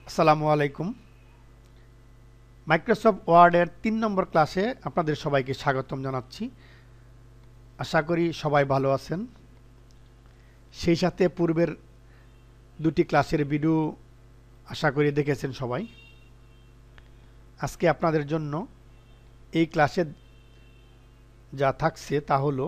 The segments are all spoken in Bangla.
আসসালামু আলাইকুম। মাইক্রোসফট ওয়ার্ডের ৩ নম্বর ক্লাসে আপনাদের সবাইকে স্বাগতম জানাচ্ছি। আশা করি সবাই ভালো আছেন। সেই সাথে পূর্বের দুটি ক্লাসের ভিডিও আশা করি দেখেছেন সবাই। আজকে আপনাদের জন্য এই ক্লাসে যা থাকছে তা হলো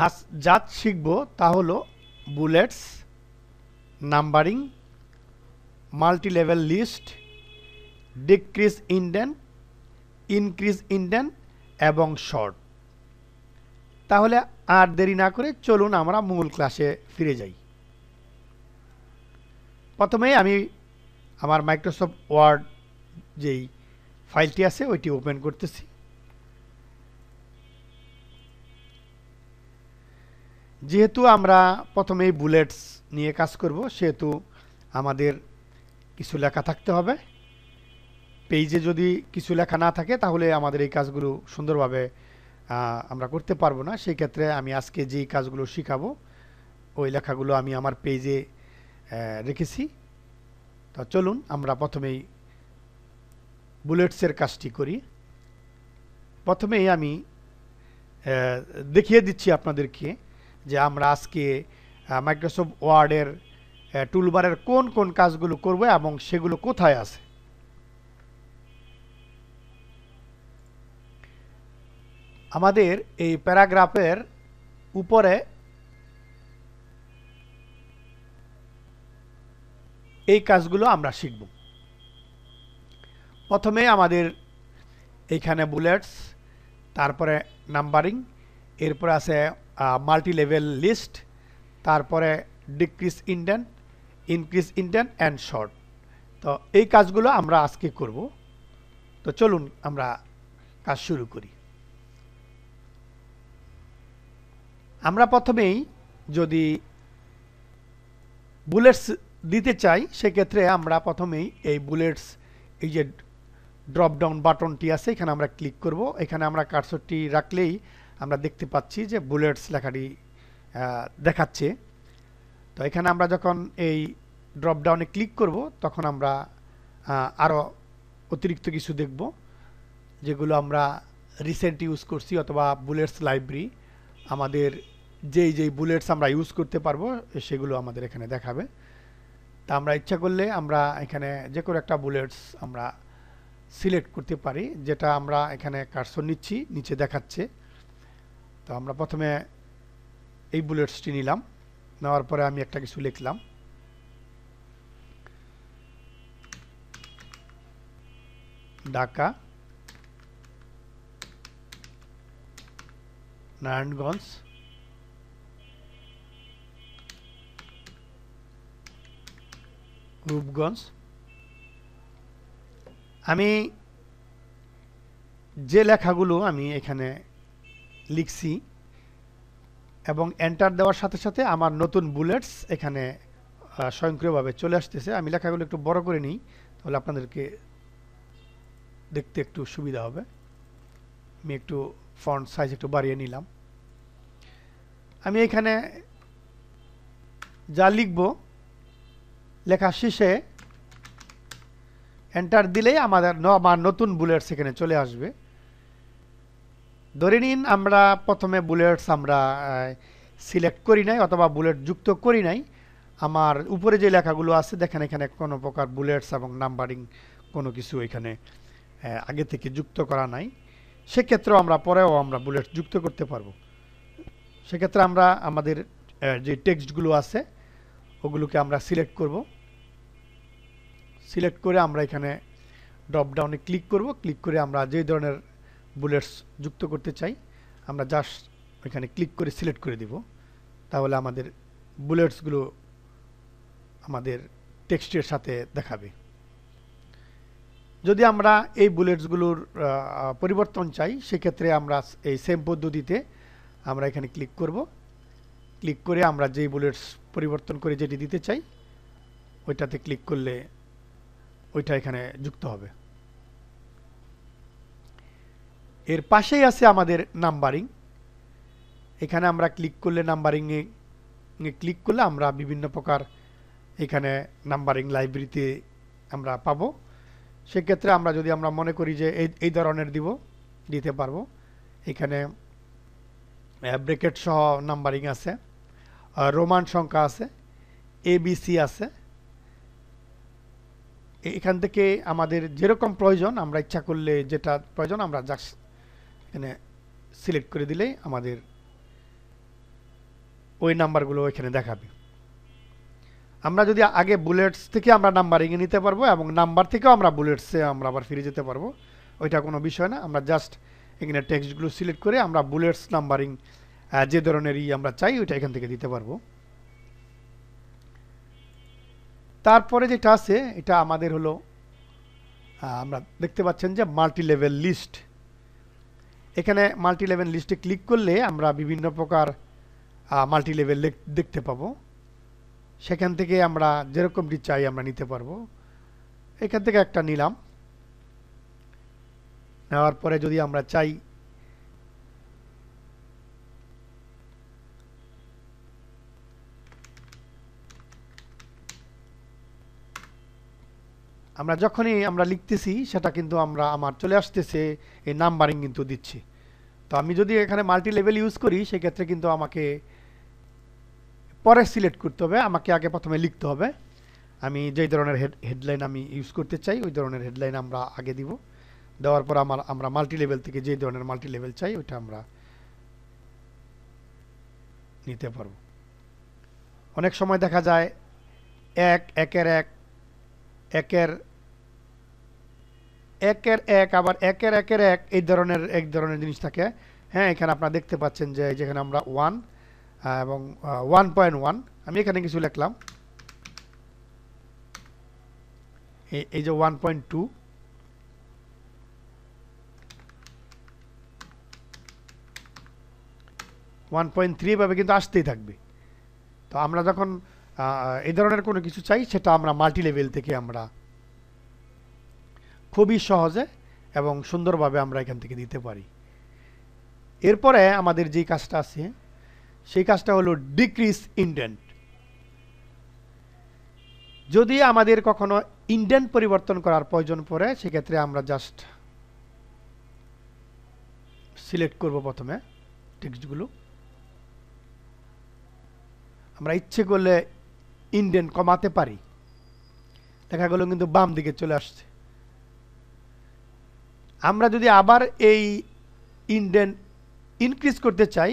আজ যা শিখব তা হলো bullets, numbering, multi level list, decrease indent, increase indent এবং শর্ট। তাহলে আর দেরি না করে চলুন আমরা মূল ক্লাসে ফিরে যাই। প্রথমেই আমি আমার মাইক্রোসফট ওয়ার্ড যেই ফাইলটি আছে ওইটি ওপেন করতেছি। যেহেতু আমরা প্রথমেই বুলেটস নিয়ে কাজ করব, সেহেতু আমাদের কিছু লেখা থাকতে হবে। পেজে যদি কিছু লেখা না থাকে তাহলে আমাদের এই কাজগুলো সুন্দরভাবে আমরা করতে পারবো না। সেই ক্ষেত্রে আমি আজকে যেই কাজগুলো শিখাবো ওই লেখাগুলো আমি আমার পেজে রেখেছি। তো চলুন আমরা প্রথমেই বুলেটসের কাজটি করি। প্রথমেই আমি দেখিয়ে দিচ্ছি আপনাদেরকে যে আমরা আজকে মাইক্রোসফট ওয়ার্ডের টুলবারের কোন কোন কাজগুলো করব এবং সেগুলো কোথায় আছে। আমাদের এই প্যারাগ্রাফের উপরে এই কাজগুলো আমরা শিখব। প্রথমে আমাদের এইখানে বুলেটস, তারপরে নাম্বারিং, এরপরে আছে মাল্টি লেভেল লিস্ট, তারপরে decrease indent, increase indent and short. তো এই কাজগুলো আমরা আজকে করব। তো চলুন আমরা কাজ শুরু করি। আমরা প্রথমেই যদি বুলেটস দিতে চাই সেক্ষেত্রে আমরা প্রথমেই এই বুলেটস এই যে ড্রপ ডাউন বাটনটি আছে এখানে আমরা ক্লিক করব। এখানে আমরা কার্সরটি রাখলেই আমরা দেখতে পাচ্ছি যে বুলেটস লেখাটি দেখাচ্ছে। তো এখানে আমরা যখন এই ড্রপ ডাউনে ক্লিক করব তখন আমরা আরও অতিরিক্ত কিছু দেখব, যেগুলো আমরা রিসেন্ট ইউজ করছি অথবা বুলেটস লাইব্রেরি, আমাদের যেই বুলেটস আমরা ইউজ করতে পারবো সেগুলো আমাদের এখানে দেখাবে। তা আমরা ইচ্ছা করলে আমরা এখানে যে কোনো একটা বুলেটস আমরা সিলেক্ট করতে পারি, যেটা আমরা এখানে কার্সর নিচ্ছি, নিচে দেখাচ্ছে। তো আমরা প্রথমে এই বুলেটসটি নিলাম, নেওয়ার পরে আমি একটা কিছু লিখলাম। ঢাকা, নারায়ণগঞ্জ, রূপগঞ্জ। আমি যে লেখাগুলো আমি এখানে লিখছি এবং এন্টার দেওয়ার সাথে সাথে আমার নতুন বুলেটস এখানে স্বয়ংক্রিয়ভাবে চলে আসতেছে। আমি লেখাগুলো একটু বড় করে নিই, তাহলে আপনাদেরকে দেখতে একটু সুবিধা হবে। আমি একটু ফন্ট সাইজ একটু বাড়িয়ে নিলাম। আমি এখানে যা লিখব লেখা শেষে এন্টার দিলেই আমার নতুন বুলেটস এখানে চলে আসবে। ধরে নিন আমরা প্রথমে বুলেটস আমরা সিলেক্ট করি নাই অথবা বুলেট যুক্ত করি নাই। আমার উপরে যে লেখাগুলো আছে দেখেন এখানে কোনো প্রকার বুলেটস এবং নাম্বারিং কোনো কিছু এখানে আগে থেকে যুক্ত করা নাই। সেক্ষেত্রেও আমরা পরেও আমরা বুলেট যুক্ত করতে পারবো। সেক্ষেত্রে আমরা আমাদের যে টেক্সটগুলো আছে ওগুলোকে আমরা সিলেক্ট করব। সিলেক্ট করে আমরা এখানে ড্রপ ডাউনে ক্লিক করব। ক্লিক করে আমরা যে ধরনের বুলেটস যুক্ত করতে চাই আমরা জাস্ট এখানে ক্লিক করে সিলেক্ট করে দিব। তাহলে আমাদের বুলেটসগুলো আমাদের টেক্সটের সাথে দেখাবে। যদি আমরা এই বুলেটসগুলোর পরিবর্তন চাই সেক্ষেত্রে আমরা এই সেম পদ্ধতিতে আমরা এখানে ক্লিক করব। ক্লিক করে আমরা যেই বুলেটস পরিবর্তন করে যেটি দিতে চাই ওইটাতে ক্লিক করলে ওইটা এখানে যুক্ত হবে। এর পাশেই আছে আমাদের নাম্বারিং। এখানে আমরা ক্লিক করলে নাম্বারিংয়ে ক্লিক করলে আমরা বিভিন্ন প্রকার এখানে নাম্বারিং লাইব্রেরিতে আমরা পাবো। সেক্ষেত্রে আমরা যদি আমরা মনে করি যে এই ধরনের দিতে পারবো। এখানে ব্র্যাকেট সহ নাম্বারিং আছে, রোমান সংখ্যা আছে, এবিসি আছে। এখান থেকে আমাদের যেরকম প্রয়োজন আমরা ইচ্ছা করলে যেটা প্রয়োজন আমরা জাস্ট এখানে সিলেক্ট করে দিলেই আমাদের ওই নাম্বারগুলো এখানে দেখাবে। আমরা যদি আগে বুলেটস থেকে আমরা নাম্বারিংয়ে নিতে পারবো এবং নাম্বার থেকেও আমরা বুলেটসে আমরা আবার ফিরে যেতে পারবো, ওইটা কোনো বিষয় না। আমরা জাস্ট এখানে টেক্সটগুলো সিলেক্ট করে আমরা বুলেটস নাম্বারিং যে ধরনেরই আমরা চাই ওইটা এখান থেকে দিতে পারবো। তারপরে যেটা আছে এটা আমাদের হলো আমরা দেখতে পাচ্ছেন যে মাল্টি লেভেল লিস্ট। এখানে মাল্টি লেভেল লিস্টে ক্লিক করলে আমরা বিভিন্ন প্রকার মাল্টি লেভেল দেখতে পাবো। সেখান থেকে আমরা যেরকমটি চাই আমরা নিতে পারবো। এখান থেকে একটা নিলাম, নেওয়ার পরে যদি আমরা চাই আমরা যখনই আমরা লিখতেছি সেটা কিন্তু আমার চলে আসতেছে এই নাম্বারিং কিন্তু দিচ্ছি। তো আমি যদি এখানে মাল্টি লেভেল ইউজ করি সেক্ষেত্রে কিন্তু আমাকে পরে সিলেক্ট করতে হবে, আমাকে আগে প্রথমে লিখতে হবে আমি যেই ধরনের হেডলাইন আমি ইউজ করতে চাই ওই ধরনের হেডলাইন আমরা আগে দিব। দেওয়ার পর আমরা মাল্টি লেভেল থেকে যেই ধরনের মাল্টি লেভেল চাই ওইটা আমরা নিতে পারবো। অনেক সময় দেখা যায় একের এক আবার একের এক এই ধরনের জিনিস থাকে। হ্যাঁ, এখানে আপনারা দেখতে পাচ্ছেন যে যেখানে আমরা 1 এবং 1.1 আমি এখানে কিছু লিখলাম, এই যে 1.2 1.3 ভাবে কিন্তু আসতেই থাকবে। তো আমরা যখন এই ধরনের কোনো কিছু চাই সেটা আমরা মাল্টি লেভেল থেকে আমরা খুবই সহজে এবং সুন্দরভাবে আমরা এখান থেকে দিতে পারি। এরপরে আমাদের যে কাজটা আছে সেই কাজটা হলো ডিক্রিজ ইনডেন্ট। যদি আমাদের কখনো ইনডেন্ট পরিবর্তন করার প্রয়োজন পড়ে সেক্ষেত্রে আমরা জাস্ট সিলেক্ট করব প্রথমে টেক্সটগুলো। আমরা ইচ্ছে করলে ইনডেন্ট কমাতে পারি, দেখা গেল কিন্তু বাম দিকে চলে আসছে। আমরা যদি আবার এই ইনডেন্ট ইনক্রিজ করতে চাই,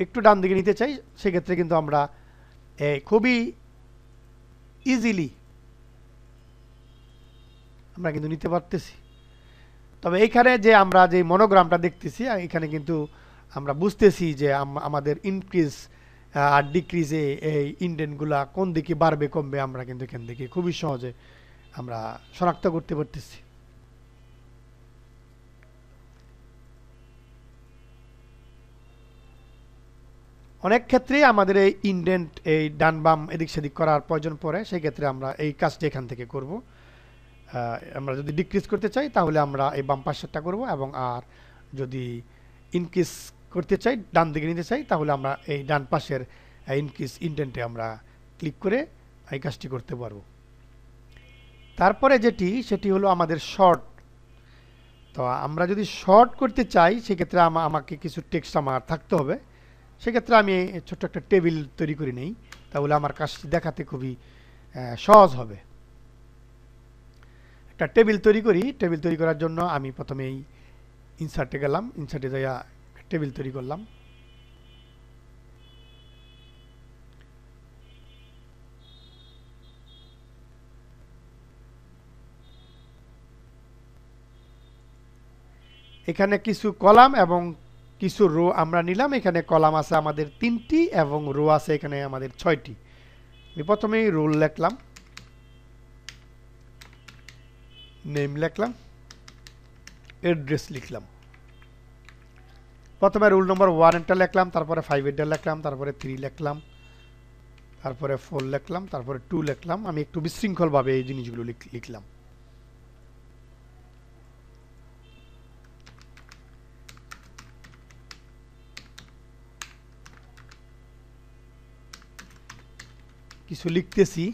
একটু ডান দিকে নিতে চাই, সেক্ষেত্রে কিন্তু আমরা খুবই ইজিলি আমরা কিন্তু নিতে পারতেছি। তবে এইখানে যে আমরা যে মনোগ্রামটা দেখতেছি এখানে কিন্তু আমরা বুঝতেছি যে আমাদের ইনক্রিজ আর ডিক্রিজে এই ইনডেন্টগুলা কোন দিকে বাড়বে কমবে আমরা কিন্তু এখান থেকে খুবই সহজে আমরা শনাক্ত করতে পারতেছি। অনেক ক্ষেত্রেই আমাদের এই ইনডেন্ট এই ডান বাম এদিক সেদিক করার প্রয়োজন পড়ে, সেই ক্ষেত্রে আমরা এই কাজটি এখান থেকে করব। আমরা যদি ডিক্রিজ করতে চাই তাহলে আমরা এই বাম পাশেরটা করব, এবং আর যদি ইনক্রিজ করতে চাই ডান দিকে নিতে চাই তাহলে আমরা এই ডান পাশের ইনক্রিজ ইনডেন্টে আমরা ক্লিক করে এই কাজটি করতে পারবো। তারপরে সেটি হলো আমাদের শর্ট। তো আমরা যদি শর্ট করতে চাই সেক্ষেত্রে আমাকে কিছু টেক্সট আমার থাকতে হবে। সেক্ষেত্রে আমি ছোট্ট একটা টেবিল তৈরি করে নেই, তাহলে আমার কাজটি দেখাতে খুবই সহজ হবে। একটা টেবিল তৈরি করি। টেবিল তৈরি করার জন্য আমি প্রথমেই ইনসার্টে গেলাম, ইনসার্টে যাইয়া টেবিল তৈরি করলাম। এখানে কিছু কলাম এবং কিছু রো আমরা নিলাম। এখানে কলাম আছে আমাদের 3টি এবং রো আছে এখানে আমাদের 6টি। আমি প্রথমেই রোল লিখলাম, নেম লিখলাম, অ্যাড্রেস লিখলাম। প্রথমে রোল নম্বর 1 লিখলাম, তারপরে 5 লিখলাম, তারপরে 3 লিখলাম, তারপরে 4 লিখলাম, তারপরে 2 লিখলাম। আমি একটু বিশৃঙ্খলভাবে এই জিনিসগুলো লিখলাম। কিছু লিখতেছি।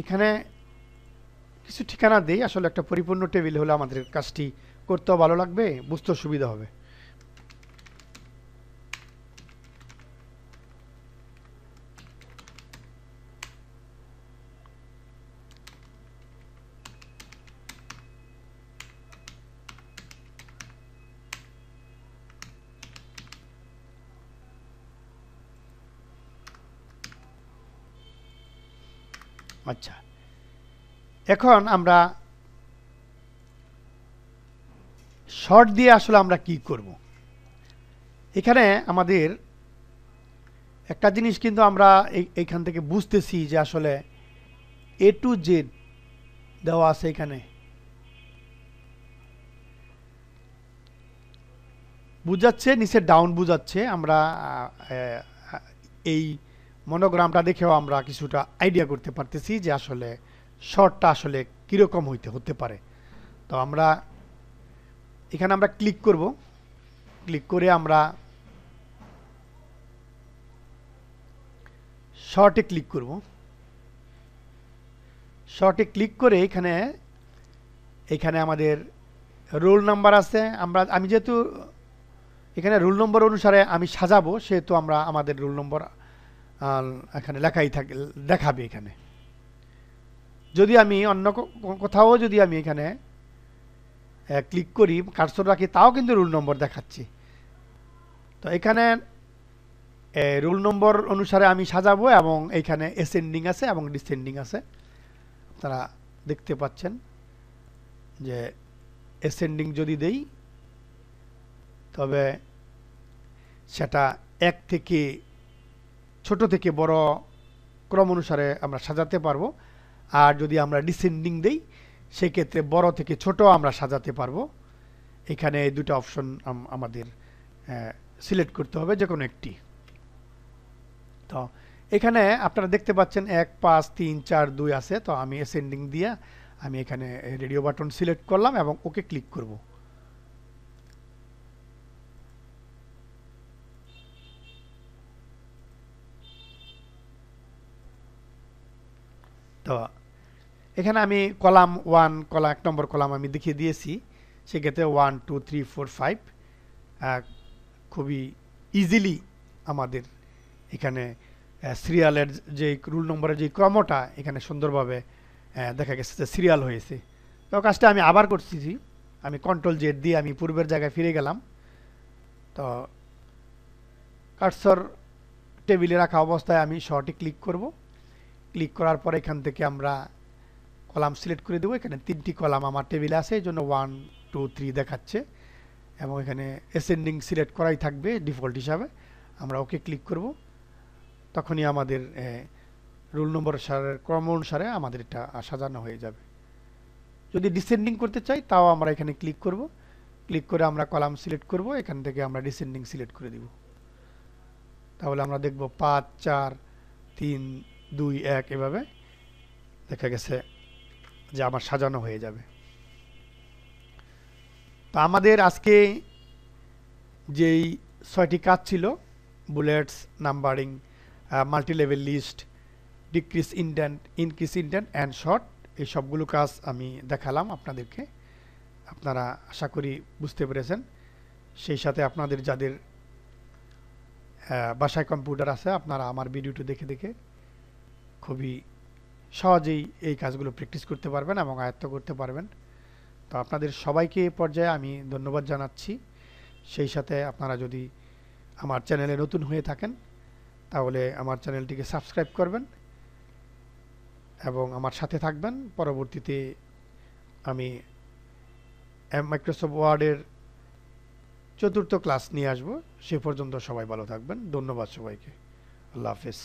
এখানে কিছু ঠিকানা দেই, আসলে একটা পরিপূর্ণ টেবিল হলে আমাদের কাজটি করতেও ভালো লাগবে, বুঝতেও সুবিধা হবে। আচ্ছা, এখন আমরা শর্ট দিয়ে আসলে আমরা কি করব। এখানে আমাদের একটা জিনিস কিন্তু আমরা এইখান থেকে বুঝতেছি যে আসলে এ টু জেড দেওয়া আছে। এখানে বুঝাচ্ছে, নিচে ডাউন বুঝাচ্ছে। আমরা এই মনোগ্রামটা দেখেও আমরা কিছুটা আইডিয়া করতে পারতেছি যে আসলে শর্টটা আসলে কীরকম হতে পারে। তো আমরা এখানে আমরা ক্লিক করব, ক্লিক করে আমরা শর্টে ক্লিক করব। শর্টে ক্লিক করে এখানে আমাদের রোল নাম্বার আছে। আমি যেহেতু এখানে রোল নম্বর অনুসারে আমি সাজাবো, সেহেতু আমরা আমাদের রোল নম্বর এখানে লেখাই দেখাবে। এখানে যদি আমি অন্য কোথাও যদি আমি এখানে ক্লিক করি, কার্সর রাখি, তাও কিন্তু রোল নম্বর দেখাচ্ছি। তো এখানে রোল নম্বর অনুসারে আমি সাজাবো এবং এখানে অ্যাসেন্ডিং আছে এবং ডিসেন্ডিং আছে। আপনারা দেখতে পাচ্ছেন যে অ্যাসেন্ডিং যদি দেই তবে সেটা এক থেকে ছোট থেকে বড় ক্রম অনুসারে আমরা সাজাতে পারবো। আর যদি আমরা ডিসেন্ডিং দেই সেক্ষেত্রে বড় থেকে ছোট আমরা সাজাতে পারবো। এখানে এই দুটো অপশন আমাদের সিলেক্ট করতে হবে, যে কোনো একটি। তো এখানে আপনারা দেখতে পাচ্ছেন 1 5 3 4 2 আছে। তো আমি অ্যাসেন্ডিং দিয়ে আমি এখানে রেডিও বাটন সিলেক্ট করলাম এবং ওকে ক্লিক করব। তো এখানে আমি কলাম 1 1 নম্বর কলাম আমি দেখিয়ে দিয়েছি। সেক্ষেত্রে 1 2 3 4 5 খুবই ইজিলি আমাদের এখানে সিরিয়ালের যে রুল নম্বরের যে ক্রমটা এখানে সুন্দরভাবে দেখা গেছে যে সিরিয়াল হয়েছে। তো কাজটা আমি আবার করছি, আমি কন্ট্রোল জেড দিয়ে আমি পূর্বের জায়গায় ফিরে গেলাম। তো কার্সর টেবিলে রাখা অবস্থায় আমি শর্টে ক্লিক করব। ক্লিক করার পর এখান থেকে আমরা কলাম সিলেক্ট করে দেবো। এখানে 3টি কলাম আমার টেবিলে আছে, এই জন্য 1 2 3 দেখাচ্ছে এবং এখানে অ্যাসেন্ডিং সিলেক্ট করাই থাকবে ডিফল্ট হিসাবে। আমরা ওকে ক্লিক করব, তখনই আমাদের রোল নম্বর ক্রম অনুসারে আমাদের এটা সাজানো হয়ে যাবে। যদি ডিসেন্ডিং করতে চাই তাও আমরা এখানে ক্লিক করব, ক্লিক করে আমরা কলাম সিলেক্ট করব, এখান থেকে আমরা ডিসেন্ডিং সিলেক্ট করে দিব। তাহলে আমরা দেখব 5 4 3 2 1 এভাবে দেখা গেছে যে আমার সাজানো হয়ে যাবে। তো আমাদের আজকে যেই 6টি কাজ ছিল, bullets, numbering, multi level list, decrease indent, increase indent and sort, এই সবগুলো কাজ আমি দেখালাম আপনাদেরকে। আপনারা আশা করি বুঝতে পেরেছেন। সেই সাথে আপনাদের যাদের বাসায় কম্পিউটার আছে, আপনারা আমার ভিডিওটি দেখে দেখে খুবই সহজেই এই কাজগুলো প্র্যাকটিস করতে পারবেন এবং আয়ত্ত করতে পারবেন। তো আপনাদের সবাইকে এই পর্যায়ে আমি ধন্যবাদ জানাচ্ছি। সেই সাথে আপনারা যদি আমার চ্যানেলে নতুন হয়ে থাকেন তাহলে আমার চ্যানেলটিকে সাবস্ক্রাইব করবেন এবং আমার সাথে থাকবেন। পরবর্তীতে আমি মাইক্রোসফট ওয়ার্ডের 4র্থ ক্লাস নিয়ে আসব। সে পর্যন্ত সবাই ভালো থাকবেন। ধন্যবাদ সবাইকে। আল্লাহ হাফেজ।